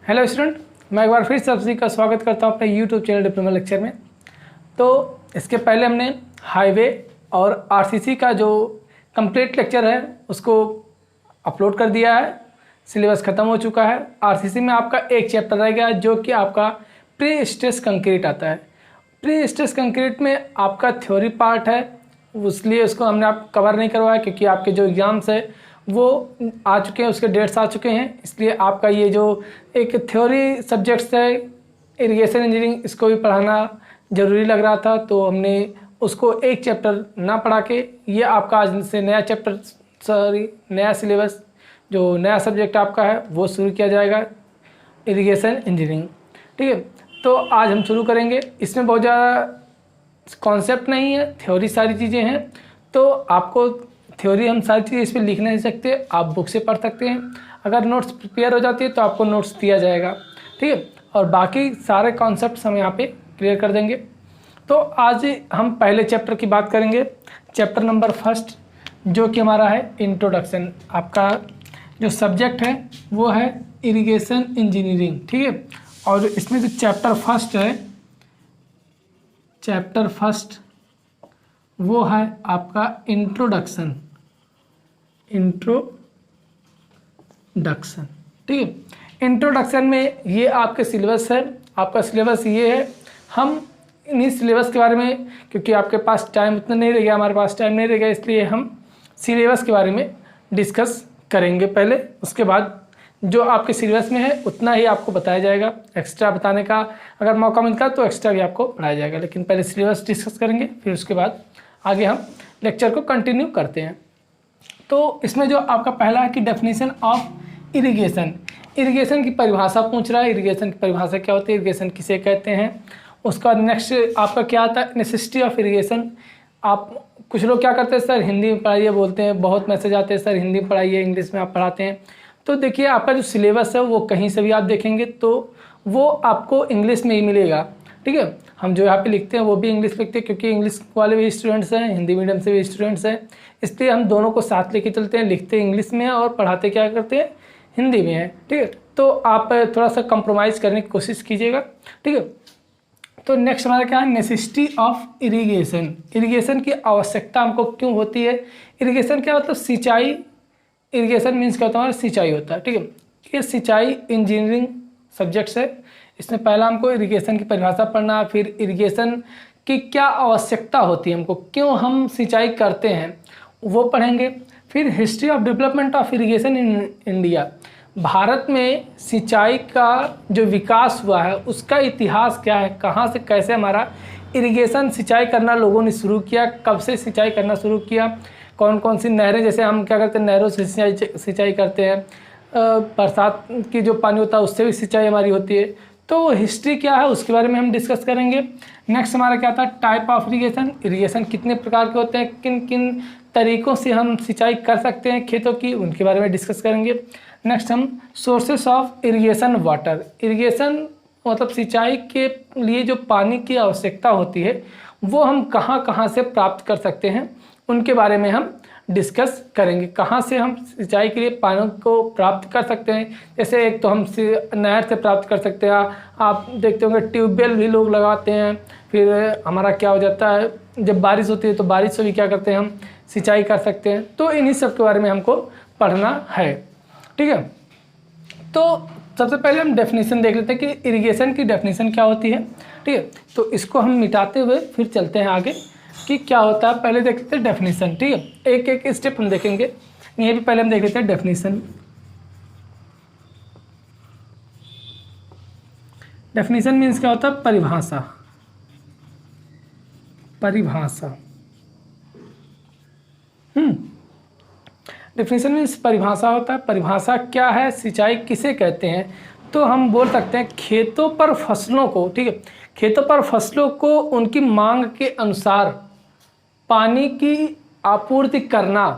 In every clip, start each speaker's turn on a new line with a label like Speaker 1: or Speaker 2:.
Speaker 1: Hello student, मैं एक बार फिर से आप सभी का स्वागत करता हूं अपने यूट्यूब चैनल डिप्लोमा लेक्चर में। तो इसके पहले हमने हाईवे और आरसीसी का जो कंप्लीट लेक्चर है उसको अपलोड कर दिया है। सिलेबस ख़त्म हो चुका है। आरसीसी में आपका एक चैप्टर रह गया जो कि आपका प्री स्ट्रेस कंक्रीट आता है। प्री स्ट्रेस कंक्रीट में आपका थ्योरी पार्ट है, इसलिए उसको हमने आप कवर नहीं करवाया क्योंकि आपके जो एग्ज़ाम्स है वो आ चुके हैं, उसके डेट्स आ चुके हैं। इसलिए आपका ये जो एक थ्योरी सब्जेक्ट्स है इरिगेशन इंजीनियरिंग, इसको भी पढ़ाना ज़रूरी लग रहा था, तो हमने उसको एक चैप्टर ना पढ़ा के ये आपका आज से नया चैप्टर नया सिलेबस जो नया सब्जेक्ट आपका है वो शुरू किया जाएगा, इरिगेशन इंजीनियरिंग। ठीक है, तो आज हम शुरू करेंगे। इसमें बहुत ज़्यादा कॉन्सेप्ट नहीं है, थ्योरी सारी चीज़ें हैं। तो आपको थ्योरी हम सारी चीज़ें इस पर लिख नहीं सकते, आप बुक से पढ़ सकते हैं। अगर नोट्स प्रिपेयर हो जाती है तो आपको नोट्स दिया जाएगा। ठीक है, और बाकी सारे कॉन्सेप्ट्स हम यहाँ पे क्लियर कर देंगे। तो आज हम पहले चैप्टर की बात करेंगे, चैप्टर नंबर 1 जो कि हमारा है इंट्रोडक्शन। आपका जो सब्जेक्ट है वो है इरिगेशन इंजीनियरिंग। ठीक है, और इसमें जो चैप्टर 1 है, चैप्टर 1 वो है आपका इंट्रोडक्शन। ठीक है, इंट्रोडक्शन में ये आपके सिलेबस है। आपका सिलेबस ये है। हम इन्हीं सिलेबस के बारे में, क्योंकि आपके पास टाइम उतना नहीं रह गया, हमारे पास टाइम नहीं रह गया, इसलिए हम सिलेबस के बारे में डिस्कस करेंगे पहले। उसके बाद जो आपके सिलेबस में है उतना ही आपको बताया जाएगा। एक्स्ट्रा बताने का अगर मौका मिलता तो एक्स्ट्रा भी आपको पढ़ाया जाएगा, लेकिन पहले सिलेबस डिस्कस करेंगे, फिर उसके बाद आगे हम लेक्चर को कंटिन्यू करते हैं। तो इसमें जो आपका पहला है कि डेफिनेशन ऑफ इरिगेशन। इरिगेशन की परिभाषा पूछ रहा है, इरिगेशन की परिभाषा क्या होती है, इरिगेशन किसे कहते हैं। उसका नेक्स्ट आपका क्या आता है, नेसेसिटी ऑफ इरिगेशन। आप कुछ लोग क्या करते हैं, सर हिंदी में पढ़ाइए बोलते हैं, बहुत मैसेज आते हैं सर हिंदी में पढ़ाइए, इंग्लिश में आप पढ़ाते हैं। तो देखिए आपका जो सिलेबस है वो कहीं से भी आप देखेंगे तो वो आपको इंग्लिश में ही मिलेगा। ठीक है, हम जो यहाँ पे लिखते हैं वो भी इंग्लिश लिखते हैं क्योंकि इंग्लिश वाले भी स्टूडेंट्स हैं, हिंदी मीडियम से भी स्टूडेंट्स हैं, इसलिए हम दोनों को साथ लेके चलते हैं। लिखते इंग्लिश में हैं और पढ़ाते क्या करते हैं, हिंदी में है। ठीक है, तो आप थोड़ा सा कंप्रोमाइज़ करने की कोशिश कीजिएगा। ठीक है, तो नेक्स्ट हमारा क्या है, नेसेसिटी ऑफ इरिगेशन। इरिगेशन की आवश्यकता हमको क्यों होती है। इरिगेशन क्या मतलब सिंचाई। इरिगेशन मीन्स क्या होता है, हमारा सिंचाई होता है। ठीक है, ये सिंचाई इंजीनियरिंग सब्जेक्ट्स है। इसमें पहला हमको इरिगेशन की परिभाषा पढ़ना, फिर इरिगेशन की क्या आवश्यकता होती है, हमको क्यों हम सिंचाई करते हैं वो पढ़ेंगे। फिर history of development of irrigation in India. Bharat में सिंचाई का जो विकास हुआ है उसका इतिहास क्या है, कहाँ से कैसे हमारा इरिगेशन सिंचाई करना लोगों ने शुरू किया, कब से सिंचाई करना शुरू किया, कौन कौन सी नहरें, जैसे हम क्या करते हैं नहरों से सिंचाई करते हैं, बरसात की जो पानी होता है उससे भी सिंचाई हमारी होती है। तो हिस्ट्री क्या है उसके बारे में हम डिस्कस करेंगे। नेक्स्ट हमारा क्या था, टाइप ऑफ इरिगेशन। इरिगेशन कितने प्रकार के होते हैं, किन किन तरीक़ों से हम सिंचाई कर सकते हैं खेतों की, उनके बारे में डिस्कस करेंगे। नेक्स्ट हम sources of irrigation water. Irrigation मतलब सिंचाई के लिए जो पानी की आवश्यकता होती है वो हम कहाँ कहाँ से प्राप्त कर सकते हैं, उनके बारे में हम डिस्कस करेंगे। कहाँ से हम सिंचाई के लिए पानी को प्राप्त कर सकते हैं, जैसे एक तो हम नहर से प्राप्त कर सकते हैं। आप देखते होंगे ट्यूबवेल भी लोग लगाते हैं। फिर हमारा क्या हो जाता है, जब बारिश होती है तो बारिश से भी क्या करते हैं हम सिंचाई कर सकते हैं। तो इन्हीं सब के बारे में हमको पढ़ना है। ठीक है, तो सबसे पहले हम डेफिनेशन देख लेते हैं कि इरिगेशन की डेफिनेशन क्या होती है। ठीक है, तो इसको हम मिटाते हुए फिर चलते हैं आगे कि क्या होता है। पहले देख लेते हैं डेफिनेशन। ठीक है, एक एक स्टेप हम देखेंगे। ये भी पहले हम देख लेते हैं डेफिनेशन। डेफिनेशन मीन्स क्या होता है, परिभाषा। परिभाषा डेफिनेशन मीन्स परिभाषा होता है। परिभाषा क्या है, सिंचाई किसे कहते हैं, तो हम बोल सकते हैं खेतों पर फसलों को, ठीक है, खेतों पर फसलों को उनकी मांग के अनुसार पानी की आपूर्ति करना,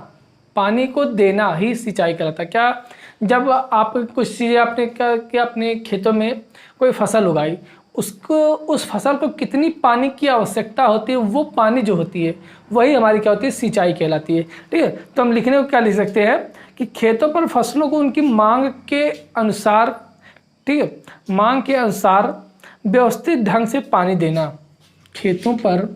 Speaker 1: पानी को देना ही सिंचाई कहलाता है। क्या, जब आप कुछ चीज़ें आपने क्या किया, अपने खेतों में कोई फसल उगाई, उसको उस फसल को कितनी पानी की आवश्यकता होती है, वो पानी जो होती है वही हमारी क्या होती है, सिंचाई कहलाती है। ठीक है, तो हम लिखने को क्या लिख सकते हैं कि खेतों पर फसलों को उनकी मांग के अनुसार ठीक है। मांग के अनुसार व्यवस्थित ढंग से पानी देना, खेतों पर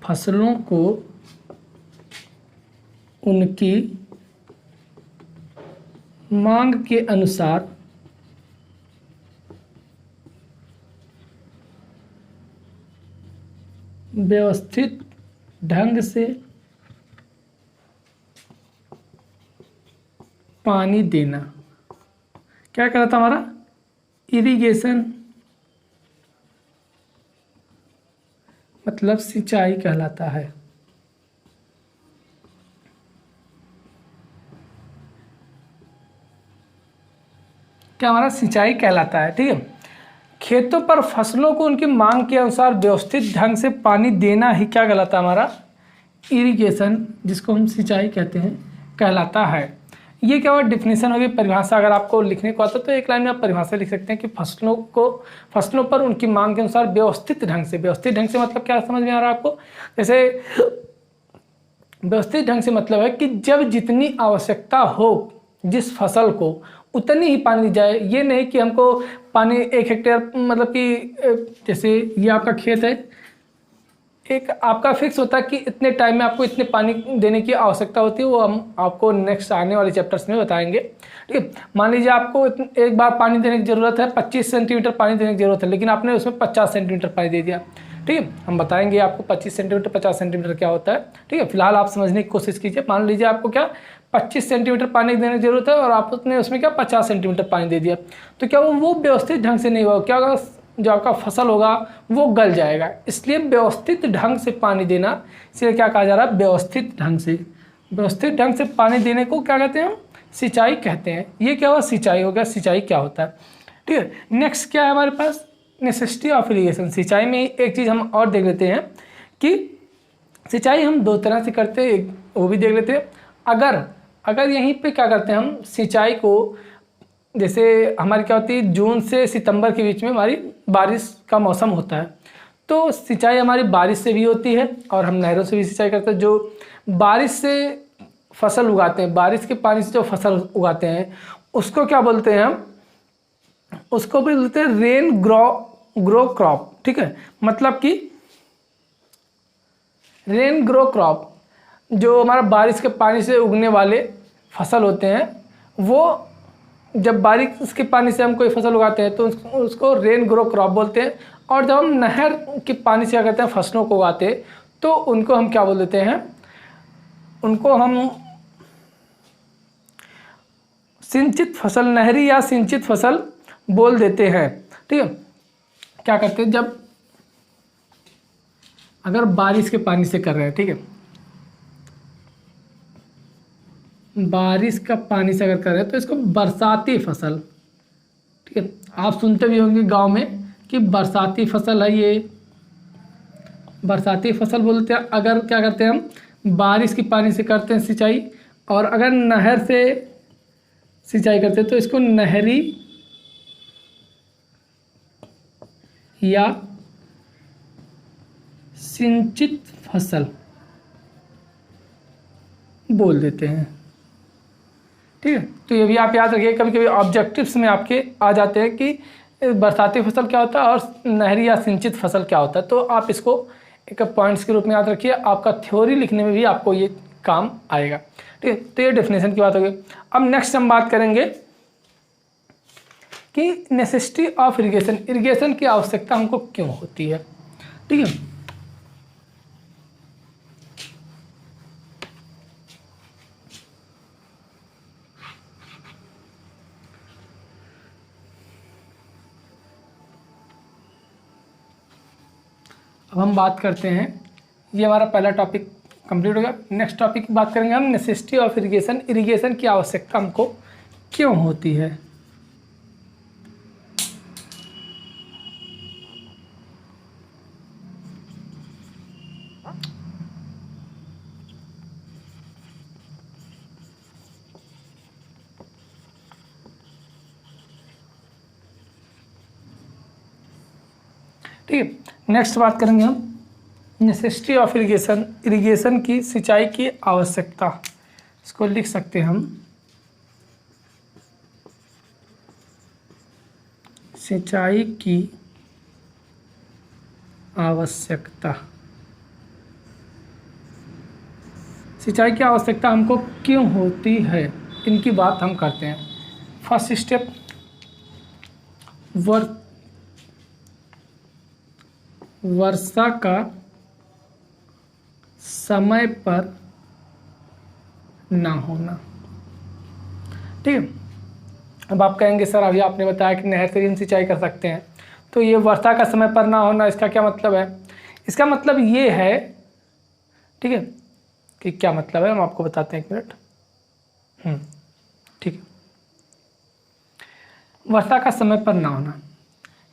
Speaker 1: फसलों को उनकी मांग के अनुसार व्यवस्थित ढंग से पानी देना, क्या कहता हमारा, इरिगेशन मतलब सिंचाई कहलाता है। क्या हमारा सिंचाई कहलाता है। ठीक है। खेतों पर फसलों को उनकी मांग के अनुसार व्यवस्थित ढंग से पानी देना ही क्या कहलाता है, हमारा इरिगेशन, जिसको हम सिंचाई कहते हैं, कहलाता है। ये क्या हुआ, डिफिनेशन होगी, परिभाषा। अगर आपको लिखने को आता तो एक लाइन में आप परिभाषा लिख सकते हैं कि फसलों पर उनकी मांग के अनुसार व्यवस्थित ढंग से मतलब क्या समझ में आ रहा है आपको। जैसे व्यवस्थित ढंग से मतलब है कि जब जितनी आवश्यकता हो जिस फसल को उतनी ही पानी दी जाए। ये नहीं कि हमको पानी 1 हेक्टेयर, मतलब कि जैसे ये आपका खेत है, एक आपका फिक्स होता है कि इतने टाइम में आपको इतने पानी देने की आवश्यकता होती है। वो हम आपको नेक्स्ट आने वाले चैप्टर्स में बताएंगे। ठीक है। मान लीजिए आपको एक बार पानी देने की ज़रूरत है, 25 सेंटीमीटर पानी देने की ज़रूरत है, लेकिन आपने उसमें 50 सेंटीमीटर पानी दे दिया। ठीक है। हम बताएंगे आपको 25 सेंटीमीटर 50 सेंटीमीटर क्या होता है। ठीक है। फिलहाल आप समझने की कोशिश कीजिए। मान लीजिए आपको क्या 25 सेंटीमीटर पानी देने की जरूरत है और आपने उसमें क्या 50 सेंटीमीटर पानी दे दिया, तो क्या वो व्यवस्थित ढंग से नहीं हुआ, क्या होगा, जो आपका फसल होगा वो गल जाएगा। इसलिए व्यवस्थित ढंग से पानी देना, इसलिए क्या कहा जा रहा है, व्यवस्थित ढंग से पानी देने को क्या कहते हैं हम, सिंचाई कहते हैं। ये क्या हुआ, सिंचाई हो गया। सिंचाई क्या होता है। ठीक है। नेक्स्ट क्या है हमारे पास, नेसेसिटी ऑफ इरिगेशन। सिंचाई में एक चीज़ हम और देख लेते हैं कि सिंचाई हम 2 तरह से करते हैं, वो भी देख लेते हैं। अगर यहीं पे क्या करते हैं हम सिंचाई को, जैसे हमारी क्या होती है, जून से सितंबर के बीच में हमारी बारिश का मौसम होता है, तो सिंचाई हमारी बारिश से भी होती है और हम नहरों से भी सिंचाई करते हैं। जो बारिश से फसल उगाते हैं, बारिश के पानी से जो फसल उगाते हैं उसको क्या बोलते हैं हम, उसको भी बोलते हैं रेन ग्रो क्रॉप। ठीक है। मतलब कि रेन ग्रो क्रॉप, जो हमारा बारिश के पानी से उगने वाले फसल होते हैं, वो जब बारिश के पानी से हम कोई फसल उगाते हैं तो उसको रेन ग्रो क्रॉप बोलते हैं। और जब हम नहर के पानी से क्या करते हैं, फसलों को उगाते हैं, तो उनको हम क्या बोल देते हैं, उनको हम सिंचित फसल, नहरी या सिंचित फसल बोल देते हैं। ठीक है। क्या करते हैं, जब अगर बारिश के पानी से कर रहे हैं, ठीक है, बारिश का पानी से अगर कर रहे हैं तो इसको बरसाती फसल, ठीक है, आप सुनते भी होंगे गांव में कि बरसाती फसल है, ये बरसाती फसल बोलते हैं। अगर क्या करते हैं हम बारिश के पानी से करते हैं सिंचाई, और अगर नहर से सिंचाई करते हैं तो इसको नहरी या सिंचित फसल बोल देते हैं। ठीक है। तो ये भी आप याद रखिए, कभी कभी ऑब्जेक्टिव्स में आपके आ जाते हैं कि बरसाती फसल क्या होता है और नहरी या सिंचित फसल क्या होता है, तो आप इसको एक पॉइंट्स के रूप में याद रखिए। आपका थ्योरी लिखने में भी आपको ये काम आएगा। ठीक है। तो ये डेफिनेशन की बात होगी। अब नेक्स्ट हम बात करेंगे कि नेसेसिटी ऑफ इरिगेशन, इरिगेशन की आवश्यकता हमको क्यों होती है। ठीक है। अब हम बात करते हैं, ये हमारा पहला टॉपिक कंप्लीट हो गया। नेक्स्ट टॉपिक की बात करेंगे हम, नेसेसिटी ऑफ इरिगेशन, इरिगेशन की आवश्यकता हमको क्यों होती है। ठीक है। नेक्स्ट बात करेंगे हम नेसेसिटी ऑफ इरिगेशन, इरिगेशन की सिंचाई की आवश्यकता, इसको लिख सकते हैं हम सिंचाई की आवश्यकता। सिंचाई की आवश्यकता हमको क्यों होती है, इनकी बात हम करते हैं। फर्स्ट स्टेप, वर्षा का समय पर ना होना। ठीक है, अब आप कहेंगे सर अभी आपने बताया कि नहर से भी हम सिंचाई कर सकते हैं, तो ये वर्षा का समय पर ना होना, इसका क्या मतलब है? इसका मतलब ये है, ठीक है, कि क्या मतलब है हम आपको बताते हैं, एक मिनट। ठीक है, वर्षा का समय पर ना होना,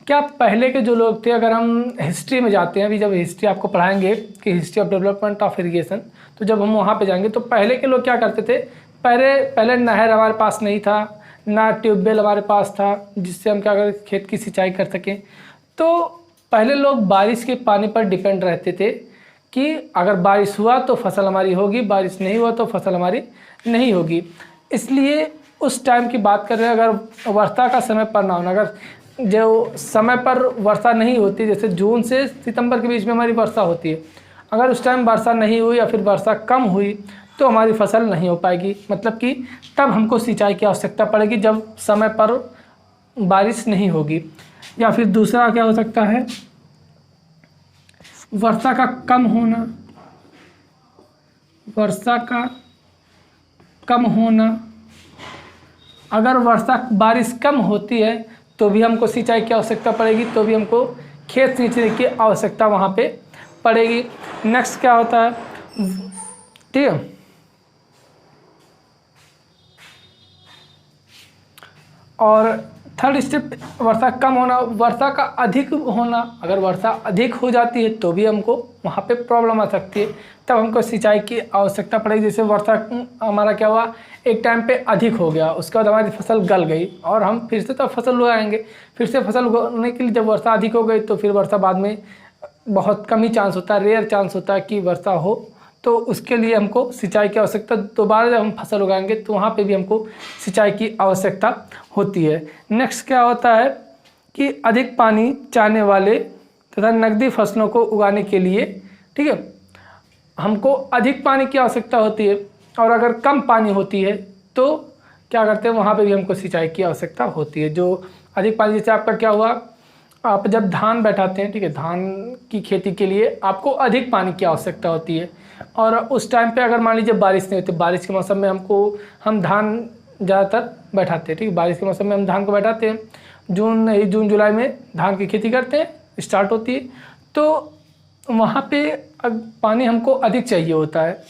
Speaker 1: क्या पहले के जो लोग थे, अगर हम हिस्ट्री में जाते हैं, अभी जब हिस्ट्री आपको पढ़ाएंगे कि history of development of irrigation, तो जब हम वहाँ पे जाएंगे तो पहले के लोग क्या करते थे, पहले नहर हमारे पास नहीं था, ना ट्यूबवेल हमारे पास था जिससे हम क्या करें खेत की सिंचाई कर सकें। तो पहले लोग बारिश के पानी पर डिपेंड रहते थे कि अगर बारिश हुआ तो फसल हमारी होगी, बारिश नहीं हुआ तो फसल हमारी नहीं होगी। इसलिए उस टाइम की बात कर रहे हैं, अगर वर्षा का समय पर ना होना, अगर जो समय पर वर्षा नहीं होती, जैसे जून से सितंबर के बीच में हमारी वर्षा होती है, अगर उस टाइम वर्षा नहीं हुई या फिर वर्षा कम हुई तो हमारी फसल नहीं हो पाएगी। मतलब कि तब हमको सिंचाई की आवश्यकता पड़ेगी जब समय पर बारिश नहीं होगी। या फिर दूसरा क्या हो सकता है, वर्षा का कम होना, वर्षा का कम होना, अगर बारिश कम होती है तो भी हमको सिंचाई की आवश्यकता पड़ेगी, तो भी हमको खेत सींचने की आवश्यकता वहाँ पे पड़ेगी। नेक्स्ट क्या होता है, ठीक है, और थर्ड स्टेप वर्षा कम होना, वर्षा का अधिक होना, अगर वर्षा अधिक हो जाती है तो भी हमको वहाँ पे प्रॉब्लम आ सकती है, तब हमको सिंचाई की आवश्यकता पड़ेगी। जैसे वर्षा हमारा क्या हुआ, एक टाइम पे अधिक हो गया, उसके बाद हमारी फसल गल गई और हम फिर से तब फसल उगाएंगे, फिर से फसल उगाने के लिए जब वर्षा अधिक हो गई तो फिर वर्षा बाद में बहुत कम ही चांस होता है, रेयर चांस होता है कि वर्षा हो, तो उसके लिए हमको सिंचाई की आवश्यकता, दोबारा जब हम फसल उगाएंगे तो वहाँ पे भी हमको सिंचाई की आवश्यकता होती है। नेक्स्ट क्या होता है कि अधिक पानी चाहने वाले तथा नकदी फसलों को उगाने के लिए, ठीक है, हमको अधिक पानी की आवश्यकता होती है, और अगर कम पानी होती है तो क्या करते हैं, वहाँ पे भी हमको सिंचाई की आवश्यकता होती है। जो अधिक पानी, जैसे आपका क्या हुआ, आप जब धान बैठाते हैं, ठीक है, धान की खेती के लिए आपको अधिक पानी की आवश्यकता होती है, और उस टाइम पे अगर मान लीजिए बारिश नहीं होती, बारिश के मौसम में हम धान ज़्यादातर बैठाते हैं, ठीक है, बारिश के मौसम में हम धान को बैठाते हैं, जून जुलाई में धान की खेती करते हैं, स्टार्ट होती है, तो वहाँ पे पानी हमको अधिक चाहिए होता है।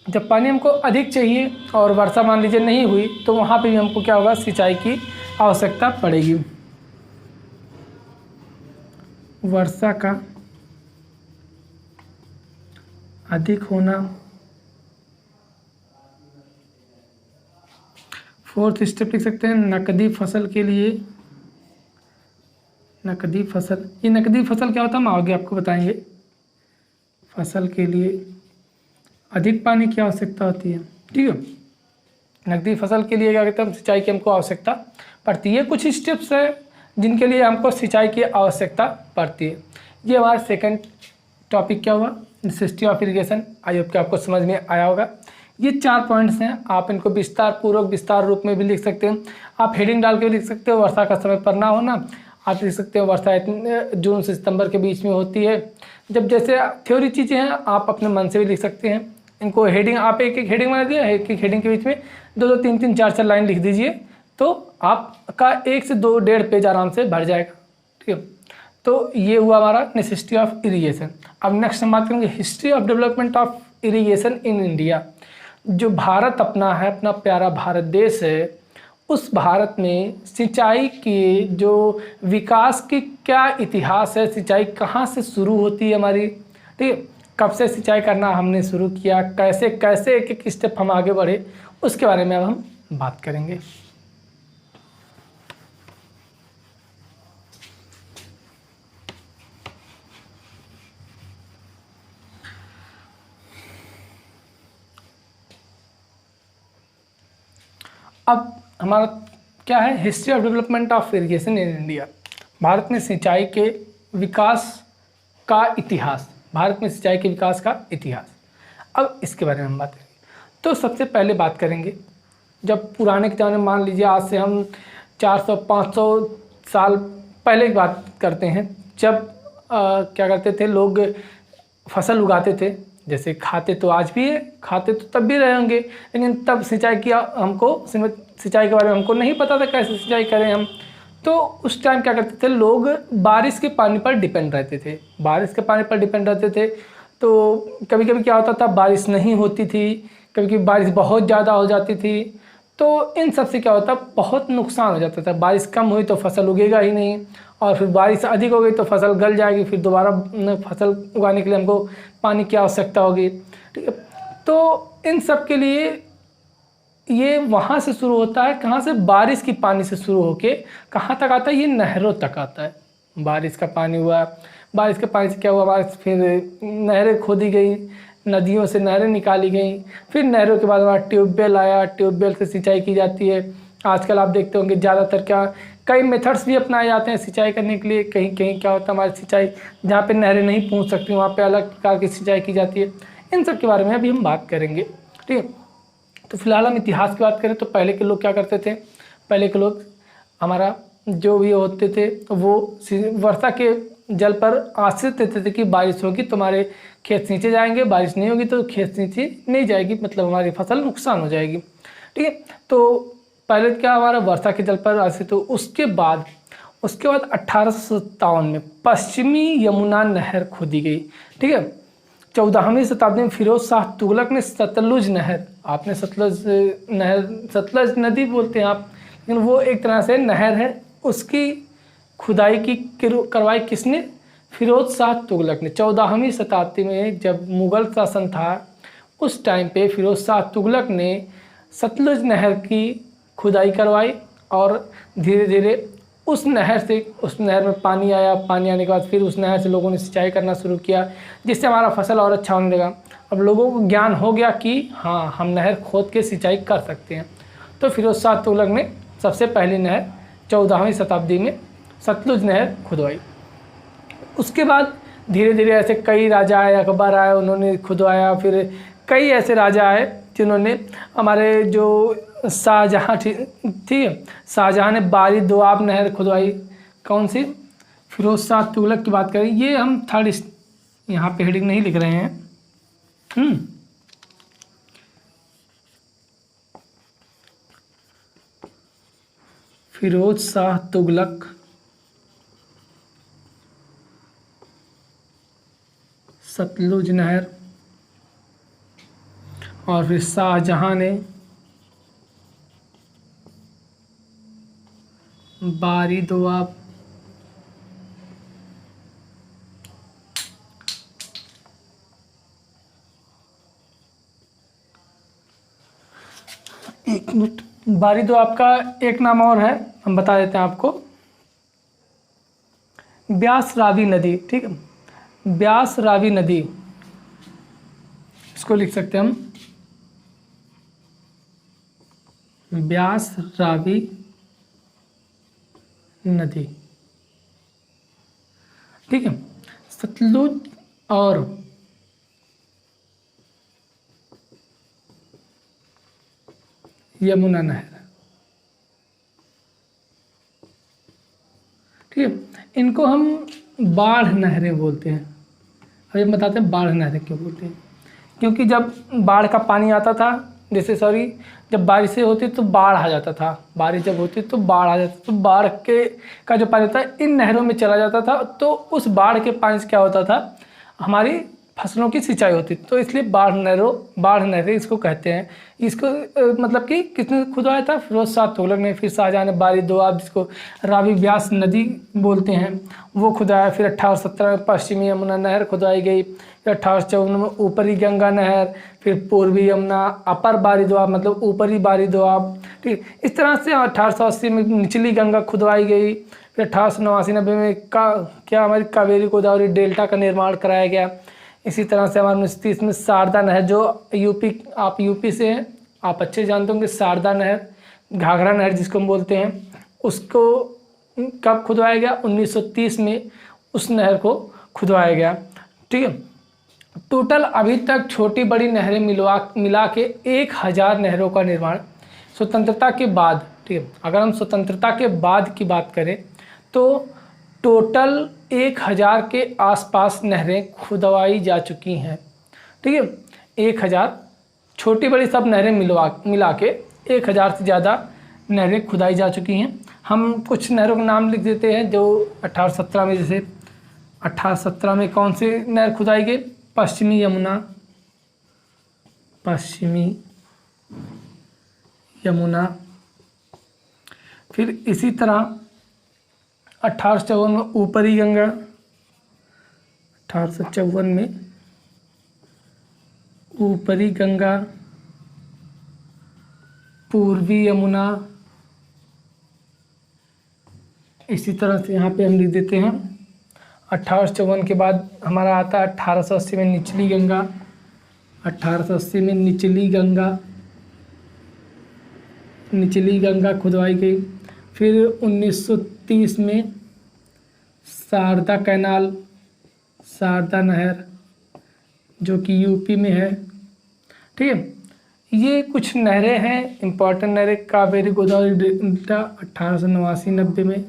Speaker 1: जब पानी हमको अधिक चाहिए और वर्षा मान लीजिए नहीं हुई तो वहाँ पे भी हमको क्या होगा, सिंचाई की आवश्यकता पड़ेगी। वर्षा का अधिक होना, फोर्थ स्टेप लिख सकते हैं, नकदी फसल के लिए, नकदी फसल, ये नकदी फसल क्या होता है हम आगे आपको बताएंगे। फसल के लिए अधिक पानी की आवश्यकता होती है, ठीक है, नकदी फसल के लिए क्या कहते हैं, सिंचाई की हमको आवश्यकता पड़ती है। कुछ स्टेप्स है जिनके लिए हमको सिंचाई की आवश्यकता पड़ती है। ये हमारा सेकंड टॉपिक क्या हुआ, necessity of irrigation. I hope कि आपको समझ में आया होगा। ये 4 पॉइंट्स हैं, आप इनको विस्तार रूप में भी लिख सकते हैं, आप हेडिंग डाल के भी लिख सकते हो। वर्षा का समय पर ना होना, आप लिख सकते हो वर्षा जून से सितंबर के बीच में होती है। जब जैसे थ्योरी चीज़ें हैं आप अपने मन से भी लिख सकते हैं। इनको हेडिंग, आप एक हेडिंग बना दिया, एक हेडिंग के बीच में 2-2, 3-3, 4-4 लाइन लिख दीजिए, तो आपका 1 से 2, 1.5 पेज आराम से भर जाएगा, ठीक है। तो ये हुआ हमारा नेसेसिटी ऑफ इरिगेशन। अब नेक्स्ट हम बात करेंगे history of development of irrigation in India. जो भारत अपना है, अपना प्यारा भारत देश है, उस भारत में सिंचाई के जो विकास की क्या इतिहास है, सिंचाई कहाँ से शुरू होती है हमारी, ठीक है, कब से सिंचाई करना हमने शुरू किया, कैसे कैसे एक एक स्टेप हम आगे बढ़े, उसके बारे में अब हम बात करेंगे। अब हमारा क्या है, history of development of irrigation in India, Bharat में सिंचाई के विकास का इतिहास, भारत में सिंचाई के विकास का इतिहास। अब इसके बारे में हम बात करेंगे। तो सबसे पहले बात करेंगे जब पुराने के ज़माने में, मान लीजिए आज से हम 400-500 साल पहले की बात करते हैं, जब क्या करते थे लोग, फसल उगाते थे, जैसे खाते तो आज भी है, खाते तो तब भी रहे होंगे, लेकिन तब सिंचाई किया, हमको सिंचाई के बारे में हमको नहीं पता था कैसे सिंचाई करें हम। तो उस टाइम क्या करते थे लोग, बारिश के पानी पर डिपेंड रहते थे, बारिश के पानी पर डिपेंड रहते थे। तो कभी कभी क्या होता था, बारिश नहीं होती थी, कभी कभी बारिश बहुत ज़्यादा हो जाती थी। तो इन सब से क्या होता, बहुत नुकसान हो जाता था। बारिश कम हुई तो फसल उगेगा ही नहीं, और फिर बारिश अधिक हो गई तो फसल गल जाएगी, फिर दोबारा फसल उगाने के लिए हमको पानी की आवश्यकता होगी। ठीक है, तो इन सब के लिए ये वहाँ से शुरू होता है, कहाँ से, बारिश की पानी से शुरू होके कहाँ तक आता है, ये नहरों तक आता है। बारिश का पानी हुआ, बारिश के पानी से क्या हुआ, बारिश फिर नहरें खोदी गई, नदियों से नहरें निकाली गई, फिर नहरों के बाद हमारा ट्यूबवेल आया, ट्यूबवेल से सिंचाई की जाती है। आजकल आप देखते होंगे ज़्यादातर क्या, कई मेथड्स भी अपनाए जाते हैं सिंचाई करने के लिए। कहीं कहीं क्या होता है, हमारी सिंचाई जहाँ पे नहरें नहीं पहुँच सकती वहाँ पे अलग प्रकार की सिंचाई की जाती है। इन सब के बारे में अभी हम बात करेंगे। ठीक है, तो फिलहाल हम इतिहास की बात करें तो पहले के लोग क्या करते थे, पहले के लोग हमारा जो भी होते थे वो वर्षा के जल पर आश्रित रहते थे कि बारिश होगी तो हमारे खेत सींचे जाएंगे, बारिश नहीं होगी तो खेत सींची नहीं जाएगी, मतलब हमारी फसल नुकसान हो जाएगी। ठीक है, तो पहले क्या, हमारा वर्षा के जल पर आश्रित। तो उसके बाद 1857 में पश्चिमी यमुना नहर खोदी गई। ठीक है, 14वीं शताब्दी में फिरोज शाह तुगलक ने सतलुज नहर, आपने सतलुज नहर, सतलज नदी बोलते हैं आप, लेकिन वो एक तरह से नहर है, उसकी खुदाई की करवाई किसने, फिरोज शाह तुगलक ने। 14वीं शताब्दी में जब मुग़ल शासन था उस टाइम पे फिरोज शाह तुगलक ने सतलुज नहर की खुदाई करवाई, और धीरे धीरे उस नहर में पानी आया, पानी आने के बाद फिर उस नहर से लोगों ने सिंचाई करना शुरू किया, जिससे हमारा फसल और अच्छा होने लगा। अब लोगों को ज्ञान हो गया कि हाँ, हम नहर खोद के सिंचाई कर सकते हैं। तो फिरोज शाह तुगलक ने सबसे पहली नहर 14वीं शताब्दी में सतलुज नहर खुदवाई। उसके बाद धीरे धीरे ऐसे कई राजा आए, अकबर आए, उन्होंने खुदवाया, फिर कई ऐसे राजा आए जिन्होंने, हमारे जो शाहजहाँ, ठीक है, शाहजहाँ ने बारी दोआब नहर खुदवाई। कौन सी, फिरोज शाह तुगलक की बात करें, ये हम थर्ड, यहाँ पे हेडिंग नहीं लिख रहे हैं। फिरोज शाह तुगलक सतलुज नहर, और फिर शाहजहाँ ने बारी दोआब, एक मिनट, बारी दोआब का एक नाम और है, हम बता देते हैं आपको, ब्यास रावी नदी। ठीक है, ब्यास रावी नदी, इसको लिख सकते हैं हम, ब्यास रावी नदी। ठीक है, सतलुज और यमुना नहर। ठीक है, इनको हम बाढ़ नहरें बोलते हैं। अब ये बताते हैं बाढ़ नहरें क्यों बोलते हैं, क्योंकि जब बाढ़ का पानी आता था, जैसे जब बारिशें होती तो बाढ़ आ जाता था, बारिश जब होती तो बाढ़ आ जाता, तो बाढ़ का जो पानी होता है इन नहरों में चला जाता था। तो उस बाढ़ के पानी से क्या होता था, हमारी फसलों की सिंचाई होती, तो इसलिए बाढ़ नहरें इसको कहते हैं। इसको मतलब कि किसने खुदवाया था, फिरोज शाह तुगलक ने। फिर शाहजहाँ ने बारी दोआब, जिसको रावी ब्यास नदी बोलते हैं, वो खुदवाया। फिर 1817 में पश्चिमी यमुना नहर खुदवाई गई। फिर 1854 में ऊपरी गंगा नहर, फिर पूर्वी यमुना, अपर बारी दोआब मतलब ऊपरी बारी दोआब। ठीक, इस तरह से 1880 में निचली गंगा खुदवाई गई। फिर 1889-90 में हमारी कावेरी गोदावरी डेल्टा का निर्माण कराया गया। इसी तरह से हमारे 1930 में शारदा नहर, जो यूपी से हैं, आप अच्छे जानते होंगे, शारदा नहर घाघरा नहर जिसको हम बोलते हैं, उसको कब खुदवाया गया? 1930 में उस नहर को खुदवाया गया। ठीक है, टोटल अभी तक छोटी बड़ी नहरें मिला के 1000 नहरों का निर्माण स्वतंत्रता के बाद, ठीक है, अगर हम स्वतंत्रता के बाद की बात करें तो टोटल 1000 के आसपास नहरें खुदवाई जा चुकी हैं। ठीक है, 1000 छोटी बड़ी सब नहरें मिला के 1000 से ज़्यादा नहरें खुदाई जा चुकी हैं। हम कुछ नहरों के नाम लिख देते हैं जो 1817 में, जैसे 1817 में कौन सी नहर खुदाई गई? पश्चिमी यमुना। फिर इसी तरह 1854 में ऊपरी गंगा, 1854 में ऊपरी गंगा, पूर्वी यमुना। इसी तरह से यहाँ पे हम लिख देते हैं 1854 के बाद हमारा आता है 1880 में निचली गंगा, 1880 में निचली गंगा खुदवाई गई। फिर 1930 में शारदा कैनाल, शारदा नहर जो कि यूपी में है। ठीक है, ये कुछ नहरें हैं इम्पॉर्टेंट नहरें। कावेरी गोदावरी डेल्टा 1889-90 में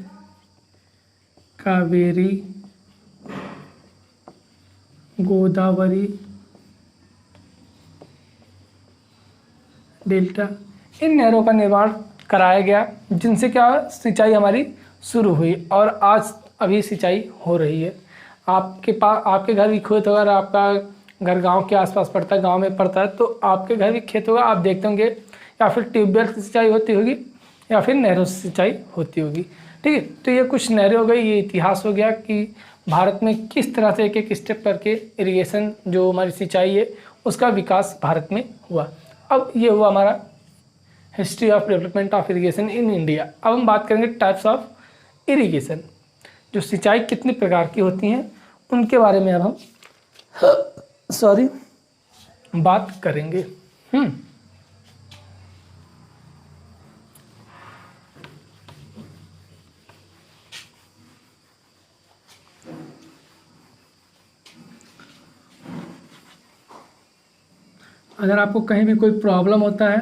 Speaker 1: कावेरी गोदावरी डेल्टा, इन नहरों का निर्माण कराया गया जिनसे क्या सिंचाई हमारी शुरू हुई और आज अभी सिंचाई हो रही है। आपके घर भी खेत होगा, अगर आपका घर गांव के आसपास पड़ता है, गांव में पड़ता है, तो आपके घर भी खेत होगा, आप देखते होंगे या फिर ट्यूबवेल से सिंचाई होती होगी या फिर नहरों से सिंचाई होती होगी। ठीक है, तो ये कुछ नहरें हो गई, ये इतिहास हो गया कि भारत में किस तरह से एक एक स्टेप करके इरिगेशन जो हमारी सिंचाई है उसका विकास भारत में हुआ। अब ये हुआ हमारा history of development of irrigation in India. अब हम बात करेंगे टाइप्स ऑफ इरिगेशन, जो सिंचाई कितने प्रकार की होती हैं उनके बारे में अब हम बात करेंगे। अगर आपको कहीं भी कोई प्रॉब्लम होता है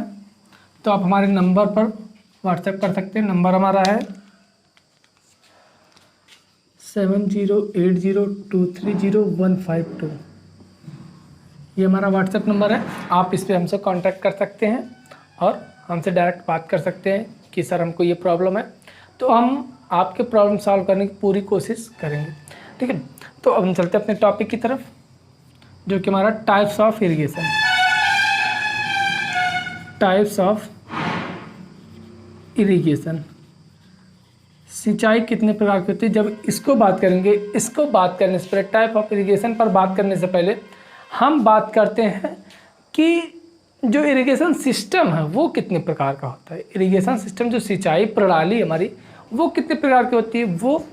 Speaker 1: तो आप हमारे नंबर पर व्हाट्सएप कर सकते हैं। नंबर हमारा है 7080230152। ये हमारा व्हाट्सएप नंबर है, आप इस पर हमसे कांटेक्ट कर सकते हैं और हमसे डायरेक्ट बात कर सकते हैं कि सर हमको ये प्रॉब्लम है, तो हम आपके प्रॉब्लम सॉल्व करने की पूरी कोशिश करेंगे। ठीक है, तो अब हम चलते हैं अपने टॉपिक की तरफ जो कि हमारा types of irrigation. Types of irrigation, सिंचाई कितने प्रकार की होती है। जब इसको बात करेंगे, इसको बात करने से पहले, टाइप ऑफ इरिगेशन पर बात करने से पहले हम बात करते हैं कि जो इरिगेशन सिस्टम है वो कितने प्रकार का होता है। इरिगेशन सिस्टम जो सिंचाई प्रणाली हमारी वो कितने प्रकार की होती है, वो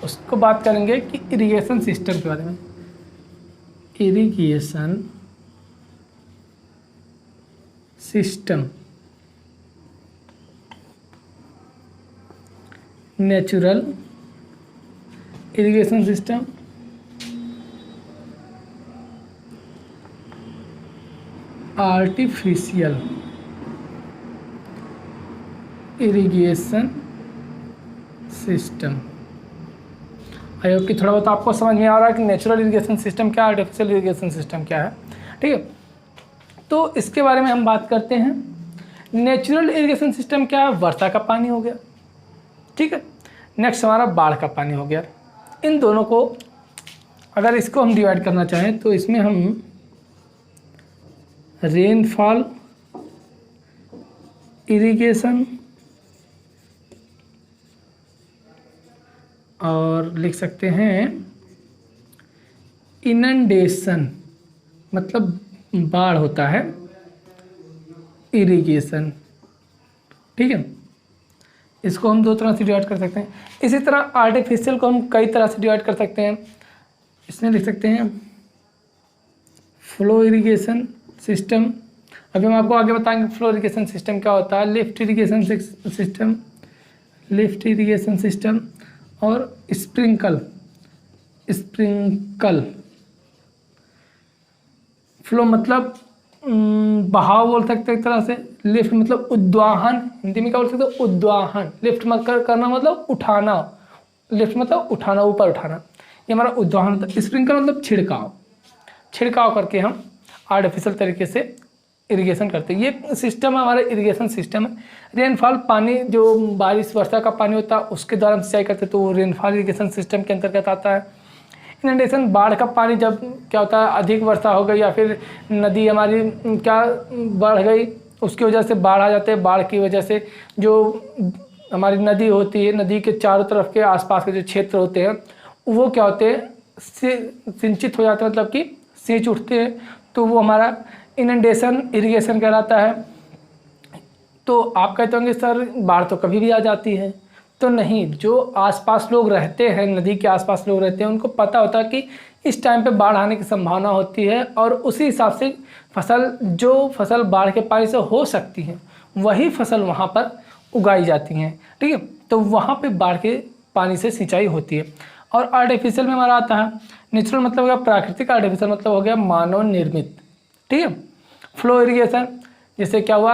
Speaker 1: उसको बात करेंगे कि इरिगेशन सिस्टम के बारे में। Irrigation system, natural irrigation system, artificial irrigation system. I hope कि थोड़ा बहुत आपको समझ में आ रहा है कि नेचुरल इरिगेशन सिस्टम क्या है, आर्टिफिशियल इरिगेशन सिस्टम क्या है। ठीक है, तो इसके बारे में हम बात करते हैं। नेचुरल इरिगेशन सिस्टम क्या है? वर्षा का पानी हो गया। ठीक है, नेक्स्ट हमारा बाढ़ का पानी हो गया। इन दोनों को अगर इसको हम डिवाइड करना चाहें तो इसमें हम रेनफॉल इरिगेशन और लिख सकते हैं इनंडेशन, मतलब बाढ़ होता है इरिगेशन। ठीक है, इसको हम दो तरह से डिवाइड कर सकते हैं। इसी तरह आर्टिफिशियल को हम कई तरह से डिवाइड कर सकते हैं। इसमें लिख सकते हैं फ्लो इरिगेशन सिस्टम, अभी हम आपको आगे बताएंगे फ्लो इरिगेशन सिस्टम क्या होता है, लिफ्ट इरिगेशन सिस्टम और स्प्रिंकल फ्लो मतलब बहाव बोल सकते हैं एक तरह से। लिफ्ट मतलब उद्वाहन, हिंदी में क्या बोल सकते हैं, उद्वाहन। लिफ्ट मतलब करना मतलब उठाना, लिफ्ट मतलब उठाना, ऊपर उठाना, ये हमारा उद्वाहन होता है। स्प्रिंकल मतलब छिड़काव करके हम आर्टिफिशियल तरीके से इरिगेशन करते हैं। ये सिस्टम हमारा इरिगेशन सिस्टम है। रेनफॉल पानी, जो बारिश वर्षा का पानी होता है उसके द्वारा हम सिंचाई करते हैं, तो वो रेनफॉल इरिगेशन सिस्टम के अंतर्गत आता है। इनंडेशन, बाढ़ का पानी जब क्या होता है, अधिक वर्षा हो गई या फिर नदी हमारी क्या बढ़ गई, उसकी वजह से बाढ़ आ जाते हैं। बाढ़ की वजह से जो हमारी नदी होती है, नदी के चारों तरफ के आसपास के जो क्षेत्र होते हैं वो क्या होते हैं, सिंचित हो जाते हैं, मतलब कि सींच उठते हैं, तो वो हमारा इनंडेशन इरिगेशन कहलाता है। तो आप कहते होंगे सर बाढ़ तो कभी भी आ जाती है, तो नहीं, जो आसपास लोग रहते हैं, नदी के आसपास लोग रहते हैं, उनको पता होता है कि इस टाइम पे बाढ़ आने की संभावना होती है, और उसी हिसाब से जो फसल बाढ़ के पानी से हो सकती है वही फसल वहाँ पर उगाई जाती हैं। ठीक है, तो वहाँ पे बाढ़ के पानी से सिंचाई होती है। और आर्टिफिशियल में हमारा आता है नेचुरल, मतलब हो गया प्राकृतिक। आर्टिफिशियल मतलब हो गया मानव निर्मित। ठीक है, फ्लो इरिगेशन, जैसे क्या हुआ,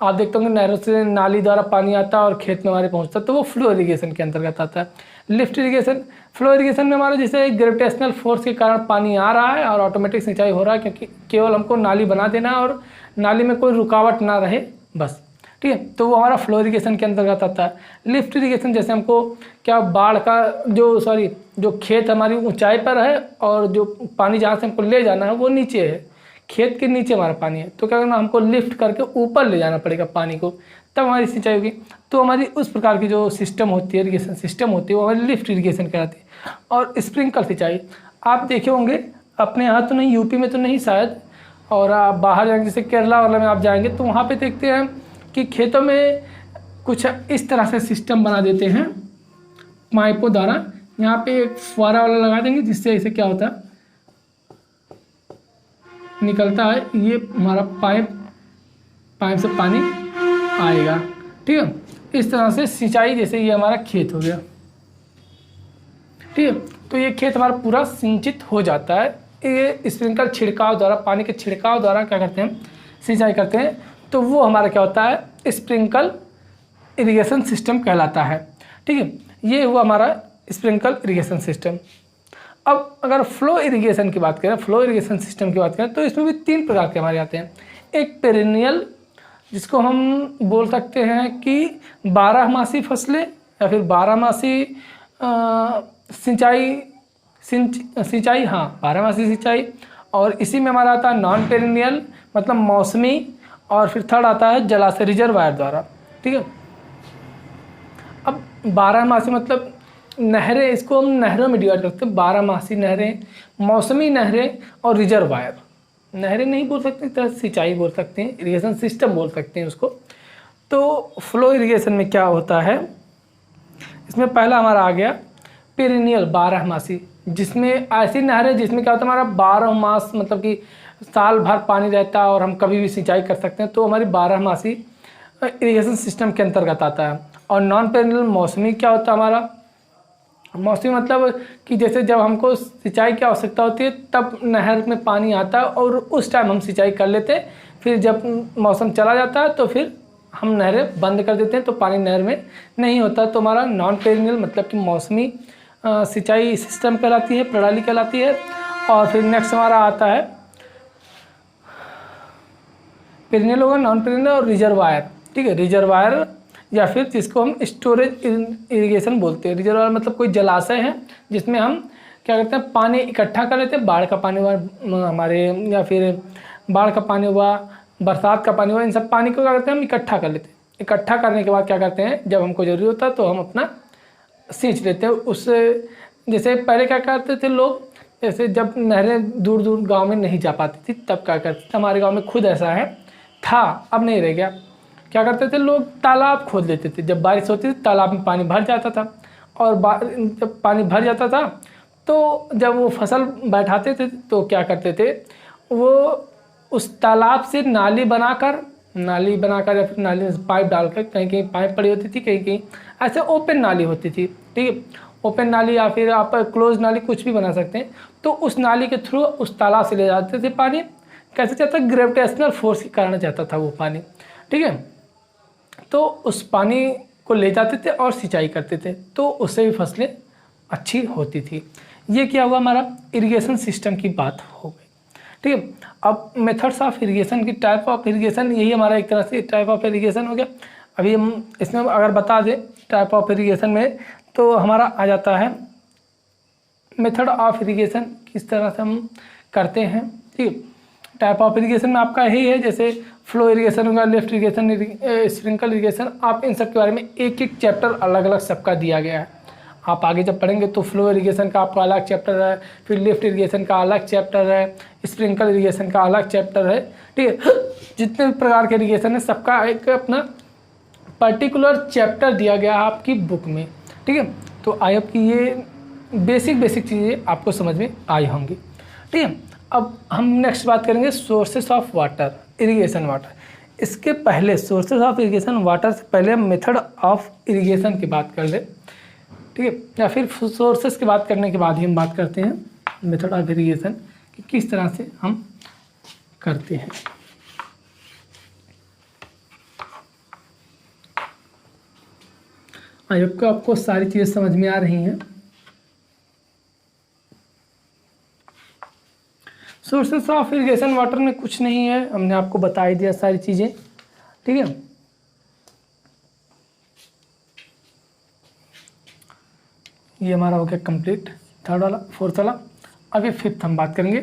Speaker 1: आप देखते होंगे नहरों से नाली द्वारा पानी आता है और खेत में हमारे पहुंचता है, तो वो फ्लो इरिगेशन के अंतर्गत आता है। लिफ्ट इरिगेशन, फ्लो इरिगेशन में हमारा जैसे ग्रेविटेशनल फोर्स के कारण पानी आ रहा है और ऑटोमेटिक सिंचाई हो रहा है, क्योंकि केवल हमको नाली बना देना है और नाली में कोई रुकावट ना रहे बस। ठीक है, तो वो हमारा फ्लो इरिगेशन के अंतर्गत आता है। लिफ्ट इरिगेशन जैसे हमको क्या बाढ़ का जो खेत हमारी ऊंचाई पर है और जो पानी जहाँ से हमको ले जाना है वो नीचे है, खेत के नीचे हमारा पानी है, तो क्या करना, हमको लिफ्ट करके ऊपर ले जाना पड़ेगा पानी को, तब हमारी सिंचाई होगी। तो हमारी उस प्रकार की जो सिस्टम होती है, इरिगेशन सिस्टम होती है, वो हमारी लिफ्ट इरिगेशन कहलाती है। और स्प्रिंकल सिंचाई आप देखे होंगे, अपने यहाँ तो नहीं, यूपी में तो नहीं शायद, और आप बाहर जाएंगे जैसे केरला वाला में आप जाएंगे तो वहाँ पे देखते हैं कि खेतों में कुछ इस तरह से सिस्टम बना देते हैं पाइपों द्वारा। यहाँ पे एक फुहारा वाला लगा देंगे, जिससे ऐसे क्या होता है, निकलता है, ये हमारा पाइप से पानी आएगा। ठीक है, इस तरह से सिंचाई, जैसे ये हमारा खेत हो गया। ठीक है, तो ये खेत हमारा पूरा सिंचित हो जाता है। ये स्प्रिंकल छिड़काव द्वारा, पानी के छिड़काव द्वारा क्या करते हैं, सिंचाई करते हैं, तो वो हमारा क्या होता है, स्प्रिंकल इरिगेशन सिस्टम कहलाता है। ठीक है, ये हुआ हमारा स्प्रिंकल इरिगेशन सिस्टम। अब अगर फ्लो इरिगेशन की बात करें, फ्लो इरिगेशन सिस्टम की बात करें, तो इसमें भी 3 प्रकार के हमारे आते हैं। एक पेरिनियल, जिसको हम बोल सकते हैं कि 12मासी फसलें या फिर 12मासी सिंचाई, हाँ 12मासी सिंचाई। और इसी में हमारा आता है नॉन पेरिनियल, मतलब मौसमी। और फिर थर्ड आता है जलाशय, रिजर्वायर द्वारा। ठीक है, अब 12मासी मतलब नहरें, इसको हम नहरों में डिवाइड करते हैं, 12मासी नहरें, मौसमी नहरें और रिजर्वायर। नहरें नहीं बोल सकते, तरह सिंचाई बोल सकते हैं, इरिगेशन सिस्टम बोल सकते हैं उसको। तो फ्लो इरिगेशन में क्या होता है, इसमें पहला हमारा आ गया पेरिनियल, 12मासी, जिसमें ऐसी नहरें जिसमें क्या होता है, हमारा 12 मास, मतलब कि साल भर पानी रहता है और हम कभी भी सिंचाई कर सकते हैं, तो हमारी 12मासी इरिगेशन सिस्टम के अंतर्गत आता है। और नॉन पेरिनियल मौसमी क्या होता है हमारा, मौसमी मतलब कि जैसे जब हमको सिंचाई की आवश्यकता होती है तब नहर में पानी आता है और उस टाइम हम सिंचाई कर लेते हैं, फिर जब मौसम चला जाता है तो फिर हम नहरें बंद कर देते हैं, तो पानी नहर में नहीं होता। तो हमारा नॉन पेरिनियल मतलब कि मौसमी सिंचाई सिस्टम कहलाती है, प्रणाली कहलाती है। और फिर नेक्स्ट हमारा आता है पेरिनियल होगा, नॉन पेरिनियल और रिजर्वायर। ठीक है, रिजर्वायर या फिर जिसको हम स्टोरेज इरिगेशन बोलते हैं। रिजर्वायर मतलब कोई जलाशय है जिसमें हम क्या करते हैं, पानी इकट्ठा कर लेते हैं, बाढ़ का पानी हुआ हमारे, या फिर बाढ़ का पानी हुआ, बरसात का पानी हुआ, इन सब पानी को क्या करते हैं, हम इकट्ठा कर लेते हैं। इकट्ठा करने के बाद क्या करते हैं, जब हमको ज़रूरी होता है तो हम अपना सींच लेते हैं। उससे जैसे पहले क्या करते थे लोग, जैसे जब नहरें दूर दूर गाँव में नहीं जा पाती थी तब क्या करते थे, हमारे गाँव में खुद ऐसा है था, अब नहीं रह गया। क्या करते थे लोग, तालाब खोद लेते थे, जब बारिश होती थी तालाब में पानी भर जाता था, और जब पानी भर जाता था तो जब वो फसल बैठाते थे तो क्या करते थे, वो उस तालाब से नाली बनाकर या फिर नाली में पाइप डालकर, कहीं कहीं पाइप पड़ी होती थी, कहीं कहीं ऐसे ओपन नाली होती थी, ठीक है, ओपन नाली या फिर आप क्लोज नाली कुछ भी बना सकते हैं। तो उस नाली के थ्रू उस तालाब से ले जाते थे पानी। कैसे जाता? ग्रेविटेशनल फोर्स के कारण जाता था वो पानी, ठीक है। तो उस पानी को ले जाते थे और सिंचाई करते थे, तो उससे भी फसलें अच्छी होती थी। ये क्या हुआ? हमारा इरिगेशन सिस्टम की बात हो गई, ठीक है। अब मेथड्स ऑफ इरिगेशन की टाइप ऑफ इरिगेशन, यही हमारा एक तरह से टाइप ऑफ इरिगेशन हो गया। अभी हम इसमें अगर बता दें टाइप ऑफ इरिगेशन में, तो हमारा आ जाता है मेथड ऑफ इरिगेशन, किस तरह से हम करते हैं, ठीक है। टाइप ऑफ इरिगेशन में आपका यही है, जैसे फ्लो इरिगेशन होगा, लिफ्ट इरिगेशन, स्प्रिंकल इरिगेशन, आप इन सब के बारे में एक एक चैप्टर अलग अलग सबका दिया गया है। आप आगे जब पढ़ेंगे तो फ्लो इरिगेशन का आपका अलग चैप्टर है, फिर लिफ्ट इरिगेशन का अलग चैप्टर है, स्प्रिंकल इरिगेशन का अलग चैप्टर है, ठीक है। जितने भी प्रकार के इरिगेशन है सबका एक अपना पर्टिकुलर चैप्टर दिया गया है आपकी बुक में, ठीक है। तो आई होप कि ये बेसिक चीज़ें आपको समझ में आई होंगी, ठीक है। अब हम नेक्स्ट बात करेंगे sources of water, irrigation water. इसके पहले सोर्सेस ऑफ इरिगेशन वाटर से पहले हम मेथड ऑफ इरिगेशन की बात कर ले, ठीक है, या फिर सोर्सेस की बात करने के बाद ही हम बात करते हैं मेथड ऑफ इरिगेशन कि किस तरह से हम करते हैं। आई होप कि आपको सारी चीज़ें समझ में आ रही हैं। सोर्सेस ऑफ इरिगेशन वाटर में कुछ नहीं है, हमने आपको बता ही दिया सारी चीज़ें, ठीक है। ये हमारा हो गया कंप्लीट, थर्ड वाला, फोर्थ वाला। अभी फिफ्थ हम बात करेंगे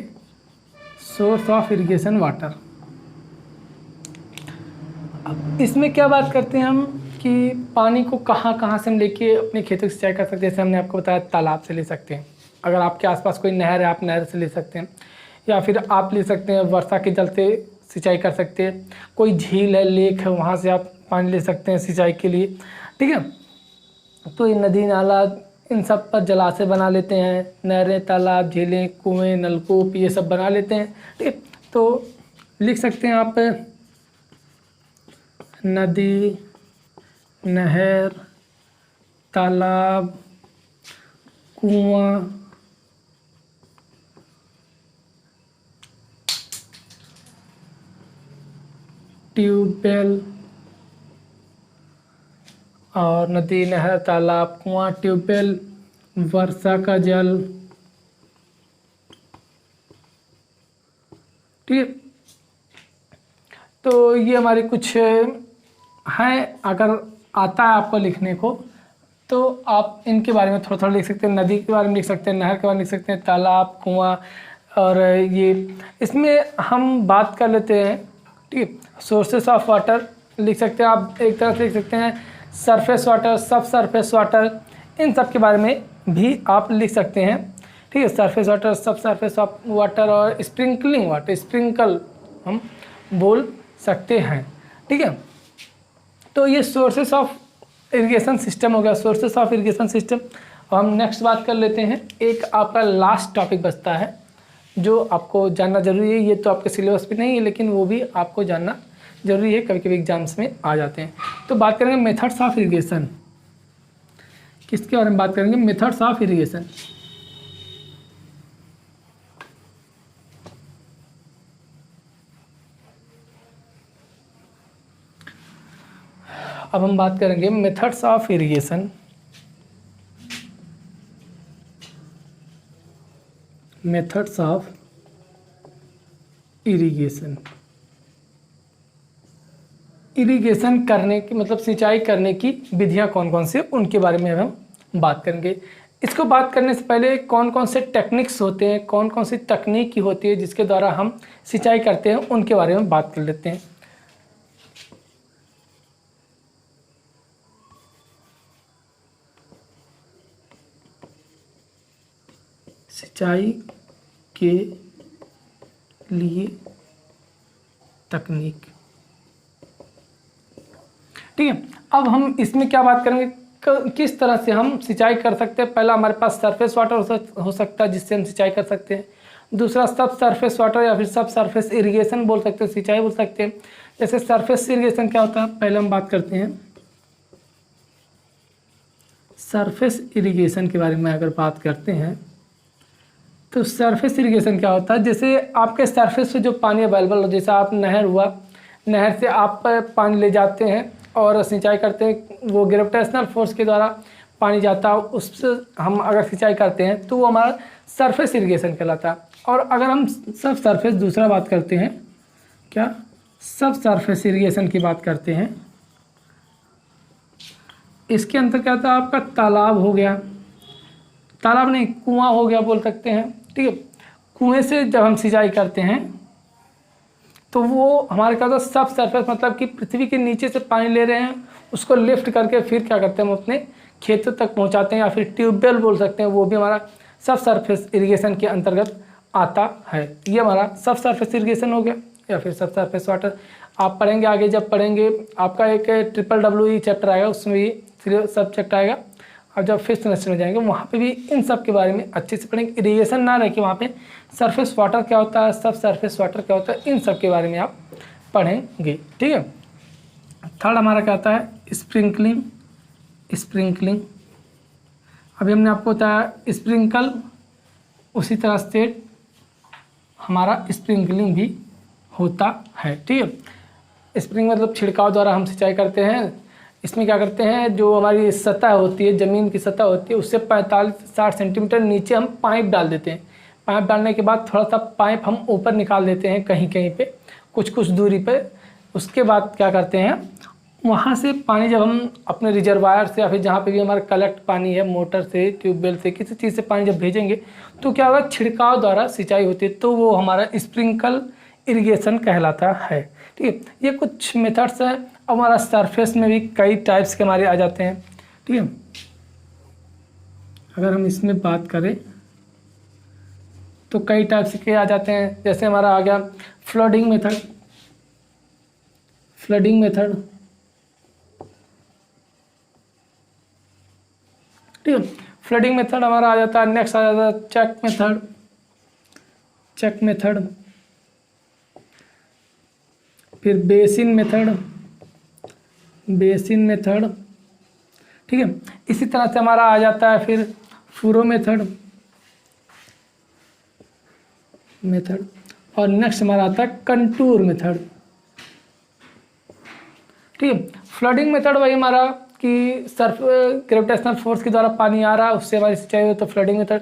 Speaker 1: सोर्स ऑफ इरिगेशन वाटर। अब इसमें क्या बात करते हैं हम कि पानी को कहाँ कहाँ से हम लेके अपने खेतों की सिंचाई कर सकते हैं। जैसे हमने आपको बताया तालाब से ले सकते हैं, अगर आपके आसपास कोई नहर है आप नहर से ले सकते हैं, या फिर आप ले सकते हैं वर्षा के जल से सिंचाई कर सकते हैं। कोई झील है, लेक है, वहाँ से आप पानी ले सकते हैं सिंचाई के लिए, ठीक है। तो ये नदी नाला इन सब पर जलाशय बना लेते हैं, नहरें, तालाब, झीलें, कुएँ, नलकूप ये सब बना लेते हैं, ठीक है। तो लिख सकते हैं आप नदी, नहर, तालाब, कुआं, ट्यूबवेल, और नदी, नहर, तालाब, कुआं, ट्यूबवेल, वर्षा का जल, ठीक है। तो ये हमारी कुछ हैं, अगर आता है आपको लिखने को तो आप इनके बारे में थोड़ा थोड़ा लिख सकते हैं। नदी के बारे में लिख सकते हैं, नहर के बारे में लिख सकते हैं, तालाब, कुआं, और ये इसमें हम बात कर लेते हैं, ठीक है। सोर्सेस ऑफ वाटर लिख सकते हैं आप, एक तरह से लिख सकते हैं सरफेस वाटर, सब सरफेस वाटर, इन सब के बारे में भी आप लिख सकते हैं, ठीक है। सरफेस वाटर, सब सरफेस वाटर, और स्प्रिंकलिंग वाटर, स्प्रिंकल हम बोल सकते हैं, ठीक है। तो ये सोर्सेस ऑफ इरिगेशन सिस्टम हो गया, सोर्सेस ऑफ इरिगेशन सिस्टम। और हम नेक्स्ट बात कर लेते हैं, एक आपका लास्ट टॉपिक बचता है जो आपको जानना जरूरी है। ये तो आपके सिलेबस पे नहीं है, लेकिन वो भी आपको जानना जरूरी है, कभी कभी एग्जाम्स में आ जाते हैं। तो बात करेंगे मेथड्स ऑफ इरिगेशन। किसके बारे में बात करेंगे? Methods of irrigation. अब हम बात करेंगे methods of irrigation. Methods of irrigation, irrigation करने की मतलब सिंचाई करने की विधियां कौन कौन से, उनके बारे में हम बात करेंगे। इसको बात करने से पहले कौन कौन से टेक्निक्स होते हैं, कौन कौन सी तकनीक की होती है जिसके द्वारा हम सिंचाई करते हैं, उनके बारे में बात कर लेते हैं। सिंचाई के लिए तकनीक, ठीक है। अब हम इसमें क्या बात करेंगे, किस तरह से हम सिंचाई कर सकते हैं। पहला हमारे पास सरफेस वाटर हो सकता है जिससे हम सिंचाई कर सकते हैं। दूसरा सब सरफेस वाटर या फिर सब सरफेस इरिगेशन बोल सकते हैं, सिंचाई बोल सकते हैं। जैसे सरफेस इरिगेशन क्या होता है, पहले हम बात करते हैं सरफेस इरिगेशन के बारे में। अगर बात करते हैं तो सरफेस इरिगेशन क्या होता है, जैसे आपके सरफेस पे जो पानी अवेलेबल हो, जैसे आप नहर हुआ, नहर से आप पानी ले जाते हैं और सिंचाई करते हैं, वो ग्रेविटेशनल फोर्स के द्वारा पानी जाता है, उससे हम अगर सिंचाई करते हैं तो वो हमारा सरफेस इरिगेशन कहलाता है। और अगर हम सब सरफेस दूसरा बात करते हैं, क्या सब सरफेस इरिगेशन की बात करते हैं, इसके अंदर क्या होता है, आपका तालाब हो गया, तालाब नहीं कुआं हो गया बोल सकते हैं, ठीक है। कुएं से जब हम सिंचाई करते हैं तो वो हमारे क्या होता है सब सरफेस, मतलब कि पृथ्वी के नीचे से पानी ले रहे हैं, उसको लिफ्ट करके फिर क्या करते हैं हम अपने खेतों तक पहुंचाते हैं, या फिर ट्यूबवेल बोल सकते हैं, वो भी हमारा सब सरफेस इरिगेशन के अंतर्गत आता है। ये हमारा सब सरफेस इरिगेशन हो गया या फिर सब सरफेस वाटर। आप पढ़ेंगे आगे, जब पढ़ेंगे आपका एक WWE चैप्टर आएगा, उसमें भी सब चैप्टर आएगा। अब जब फिफ्थ सेमेस्टर में जाएंगे वहाँ पे भी इन सब के बारे में अच्छे से पढ़ेंगे। इरिगेशन ना रहे कि वहाँ पे सरफेस वाटर क्या होता है, सब सरफेस वाटर क्या होता है, इन सब के बारे में आप पढ़ेंगे, ठीक है। थर्ड हमारा क्या आता है, स्प्रिंकलिंग। स्प्रिंकलिंग अभी हमने आपको बताया स्प्रिंकल, उसी तरह से हमारा स्प्रिंकलिंग भी होता है, ठीक है। स्प्रिंग मतलब छिड़काव द्वारा हम सिंचाई करते हैं। इसमें क्या करते हैं, जो हमारी सतह होती है, ज़मीन की सतह होती है, उससे 45-60 सेंटीमीटर नीचे हम पाइप डाल देते हैं। पाइप डालने के बाद थोड़ा सा पाइप हम ऊपर निकाल देते हैं कहीं कहीं पे, कुछ कुछ दूरी पे। उसके बाद क्या करते हैं, वहाँ से पानी जब हम अपने रिजर्वायर से या फिर जहाँ पे भी हमारा कलेक्ट पानी है, मोटर से, ट्यूबवेल से, किसी चीज़ से पानी जब भेजेंगे तो क्या होगा, छिड़काव द्वारा सिंचाई होती है, तो वो हमारा स्प्रिंकल इरिगेशन कहलाता है, ठीक है। ये कुछ मेथड्स हैं। हमारा सरफेस में भी कई टाइप्स के हमारे आ जाते हैं, ठीक है। अगर हम इसमें बात करें तो कई टाइप्स के आ जाते हैं। जैसे हमारा आ गया फ्लडिंग मेथड। फ्लडिंग मेथड, ठीक है। फ्लडिंग मेथड हमारा आ जाता है। नेक्स्ट आ जाता है चेक मेथड। चेक मेथड, फिर बेसिन मेथड। बेसिन मेथड, ठीक है। इसी तरह से हमारा आ जाता है फिर फूरो मेथड। और नेक्स्ट हमारा आता है कंटूर मेथड, ठीक है। फ्लडिंग मेथड वही हमारा कि सर्फ ग्रेविटेशनल फोर्स के द्वारा पानी आ रहा है, उससे हमारी सिंचाई हो, तो फ्लडिंग मेथड।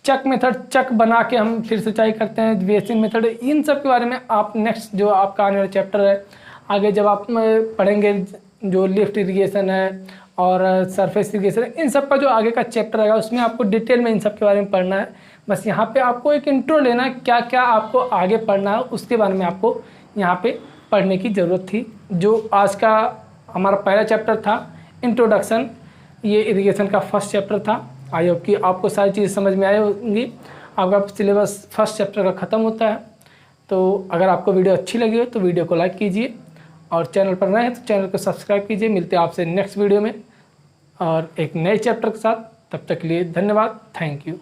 Speaker 1: चक मेथड, चक बना के हम फिर सिंचाई करते हैं। बेसिन मेथड, इन सब के बारे में आप नेक्स्ट जो आपका आने वाला चैप्टर है, आगे जब आप पढ़ेंगे, जो लिफ्ट इरिगेशन है और सरफेस इरिगेशन, इन सब का जो आगे का चैप्टर आएगा उसमें आपको डिटेल में इन सब के बारे में पढ़ना है। बस यहाँ पे आपको एक इंट्रो लेना है, क्या क्या आपको आगे पढ़ना है उसके बारे में आपको यहाँ पे पढ़ने की ज़रूरत थी। जो आज का हमारा पहला चैप्टर था इंट्रोडक्शन, ये इरिगेशन का फर्स्ट चैप्टर था। आई होप कि आपको सारी चीज़ समझ में आई होंगी। आपका सिलेबस फर्स्ट चैप्टर का ख़त्म होता है। तो अगर आपको वीडियो अच्छी लगी हो तो वीडियो को लाइक कीजिए, और चैनल पर नए हैं तो चैनल को सब्सक्राइब कीजिए। मिलते हैं आपसे नेक्स्ट वीडियो में और एक नए चैप्टर के साथ। तब तक के लिए धन्यवाद, थैंक यू।